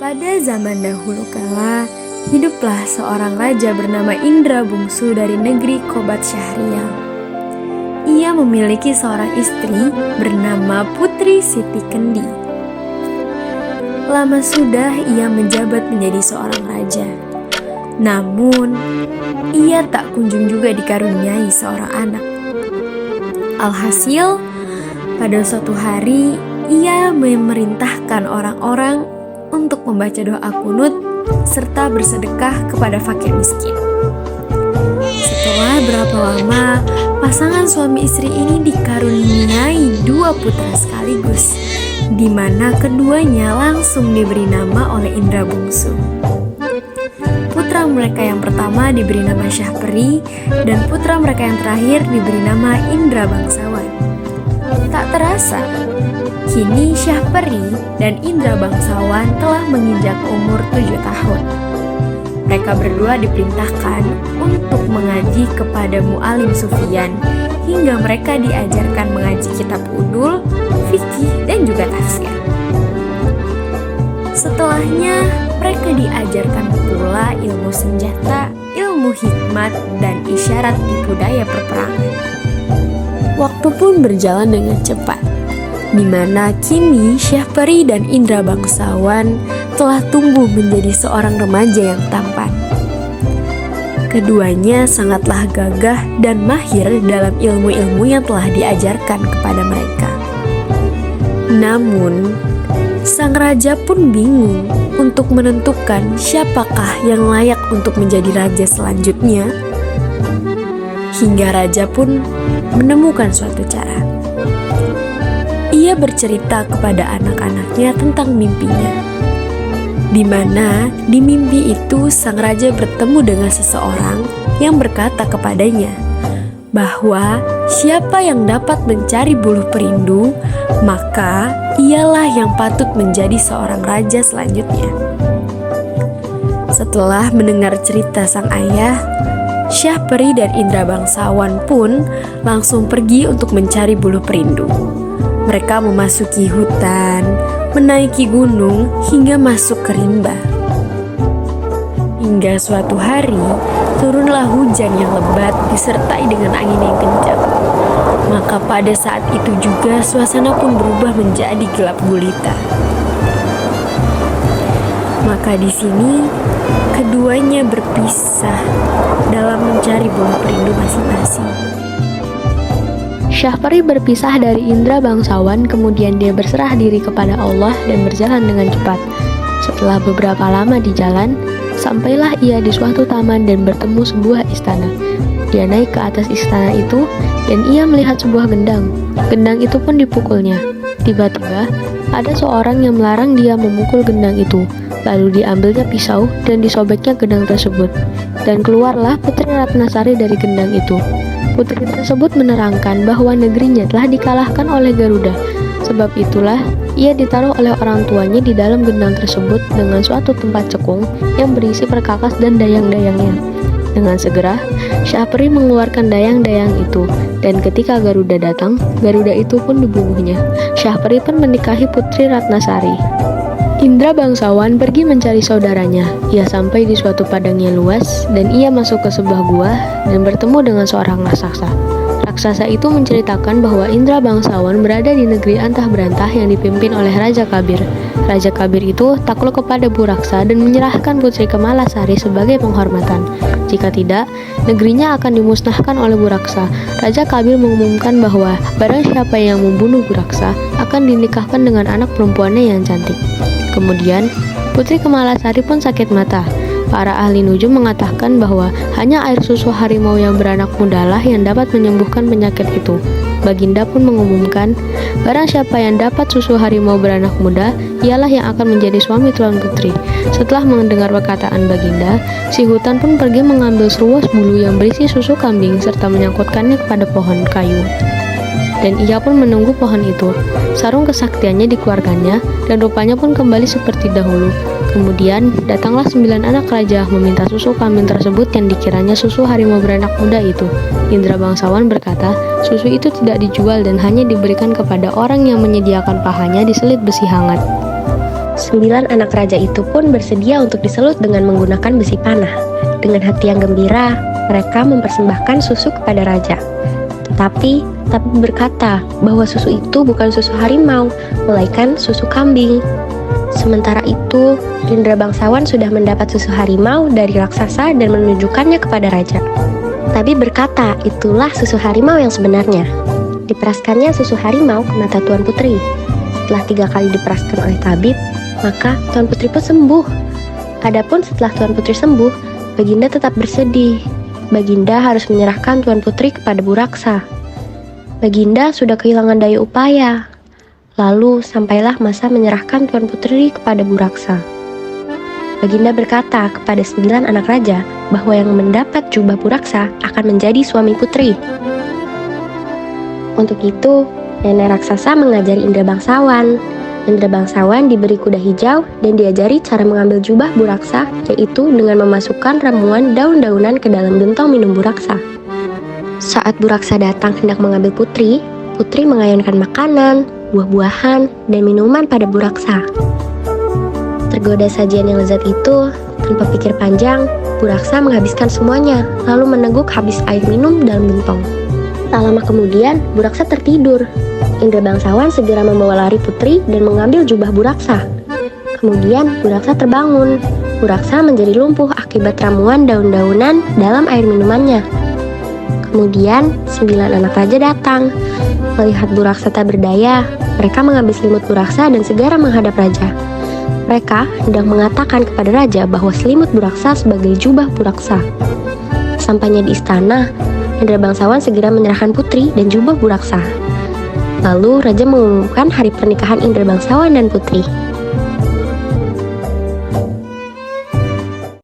Pada zaman dahulu kala, hiduplah seorang raja bernama Indra Bungsu dari negeri Kobat Syahrial. Ia memiliki seorang istri bernama Putri Siti Kendi. Lama sudah ia menjabat menjadi seorang raja. Namun, ia tak kunjung juga dikaruniai seorang anak. Alhasil, pada suatu hari ia memerintahkan orang-orang untuk membaca doa kunut serta bersedekah kepada fakir miskin. Setelah berapa lama, pasangan suami istri ini dikaruniai 2 putra sekaligus, di mana keduanya langsung diberi nama oleh Indra Bungsu. Putra mereka yang pertama diberi nama Syahperi, dan putra mereka yang terakhir diberi nama Indra Bangsawan. Tak terasa, kini Syahperi dan Indra Bangsawan telah menginjak umur 7 tahun. Mereka berdua diperintahkan untuk mengaji kepada Mu'alim Sufyan, hingga mereka diajarkan mengaji kitab udul, fikih, dan juga tafsir. Setelahnya, mereka diajarkan pula ilmu senjata, ilmu hikmat, dan isyarat di budaya perperangan. Waktu pun berjalan dengan cepat, di mana kini Syahperi dan Indra Bangsawan telah tumbuh menjadi seorang remaja yang tampan. Keduanya sangatlah gagah dan mahir dalam ilmu-ilmu yang telah diajarkan kepada mereka. Namun, sang raja pun bingung untuk menentukan siapakah yang layak untuk menjadi raja selanjutnya. Hingga raja pun menemukan suatu cara. Ia bercerita kepada anak-anaknya tentang mimpinya, di mana di mimpi itu sang raja bertemu dengan seseorang yang berkata kepadanya bahwa siapa yang dapat mencari buluh perindu, maka ialah yang patut menjadi seorang raja selanjutnya. Setelah mendengar cerita sang ayah, Syahperi dan Indra Bangsawan pun langsung pergi untuk mencari buluh perindu. Mereka memasuki hutan, menaiki gunung, hingga masuk ke rimba. Hingga suatu hari, turunlah hujan yang lebat disertai dengan angin yang kencang. Maka pada saat itu juga suasana pun berubah menjadi gelap gulita. Maka di sini keduanya berpisah dalam mencari buluh perindu masing-masing. Syahperi berpisah dari Indra Bangsawan, kemudian dia berserah diri kepada Allah dan berjalan dengan cepat. Setelah beberapa lama di jalan, sampailah ia di suatu taman dan bertemu sebuah istana. Dia naik ke atas istana itu dan ia melihat sebuah gendang. Gendang itu pun dipukulnya. Tiba-tiba, ada seorang yang melarang dia memukul gendang itu. Lalu diambilnya pisau dan disobeknya gendang tersebut. Dan keluarlah Putri Ratnasari dari gendang itu. Putri tersebut menerangkan bahwa negerinya telah dikalahkan oleh Garuda. Sebab itulah ia ditaruh oleh orang tuanya di dalam gendang tersebut dengan suatu tempat cekung yang berisi perkakas dan dayang-dayangnya. Dengan segera, Syahperi mengeluarkan dayang-dayang itu, dan ketika Garuda datang, Garuda itu pun dibunuhnya. Syahperi pun menikahi Putri Ratnasari. Indra Bangsawan pergi mencari saudaranya. Ia sampai di suatu padang yang luas, dan ia masuk ke sebuah gua dan bertemu dengan seorang raksasa. Raksasa itu menceritakan bahwa Indra Bangsawan berada di negeri antah berantah yang dipimpin oleh Raja Kabir. Raja Kabir itu takluk kepada Buraksa dan menyerahkan Putri Kemalasari sebagai penghormatan. Jika tidak, negerinya akan dimusnahkan oleh Buraksa. Raja Kabir mengumumkan bahwa barang siapa yang membunuh Buraksa akan dinikahkan dengan anak perempuannya yang cantik. Kemudian, Putri Kemalasari pun sakit mata. Para ahli nujum mengatakan bahwa hanya air susu harimau yang beranak mudalah yang dapat menyembuhkan penyakit itu. Baginda pun mengumumkan, barang siapa yang dapat susu harimau beranak muda, ialah yang akan menjadi suami Tuan Putri. Setelah mendengar perkataan Baginda, si hutan pun pergi mengambil seruas bulu yang berisi susu kambing serta menyangkutkannya kepada pohon kayu. Dan ia pun menunggu pohon itu. Sarung kesaktiannya dikeluarkannya, dan rupanya pun kembali seperti dahulu. Kemudian, datanglah 9 anak raja meminta susu kambing tersebut yang dikiranya susu harimau beranak muda itu. Indra Bangsawan berkata, susu itu tidak dijual dan hanya diberikan kepada orang yang menyediakan pahanya diselit besi hangat. 9 anak raja itu pun bersedia untuk diselut dengan menggunakan besi panah. Dengan hati yang gembira, mereka mempersembahkan susu kepada raja. Tetapi berkata bahwa susu itu bukan susu harimau, melainkan susu kambing. Sementara itu, Indra bangsawan sudah mendapat susu harimau dari raksasa dan menunjukkannya kepada raja. Tabib berkata, itulah susu harimau yang sebenarnya. Diperaskannya susu harimau ke mata Tuan Putri. Setelah 3 kali diperaskan oleh tabib, maka Tuan Putri pun sembuh. Adapun setelah Tuan Putri sembuh, Baginda tetap bersedih. Baginda harus menyerahkan Tuan Putri kepada Buraksa. Baginda sudah kehilangan daya upaya. Lalu sampailah masa menyerahkan Tuan Putri kepada Buraksa. Baginda berkata kepada 9 anak raja bahwa yang mendapat jubah Buraksa akan menjadi suami putri. Untuk itu, nenek raksasa mengajari Indra bangsawan. Indra bangsawan diberi kuda hijau dan diajari cara mengambil jubah Buraksa, yaitu dengan memasukkan ramuan daun-daunan ke dalam gentong minum Buraksa. Saat Buraksa datang hendak mengambil putri, putri mengayunkan makanan, buah-buahan, dan minuman pada Buraksa. Tergoda sajian yang lezat itu, tanpa pikir panjang, Buraksa menghabiskan semuanya, lalu meneguk habis air minum dalam gentong. Tak lama kemudian, Buraksa tertidur. Indra bangsawan segera membawa lari putri dan mengambil jubah Buraksa. Kemudian, Buraksa terbangun. Buraksa menjadi lumpuh akibat ramuan daun-daunan dalam air minumannya. Kemudian, 9 anak raja datang. Melihat Buraksa tak berdaya, mereka mengambil selimut Buraksa dan segera menghadap raja. Mereka hendak mengatakan kepada raja bahwa selimut Buraksa sebagai jubah Buraksa. Sampainya di istana, Indra bangsawan segera menyerahkan putri dan jubah Buraksa. Lalu raja mengumumkan hari pernikahan Indra bangsawan dan putri.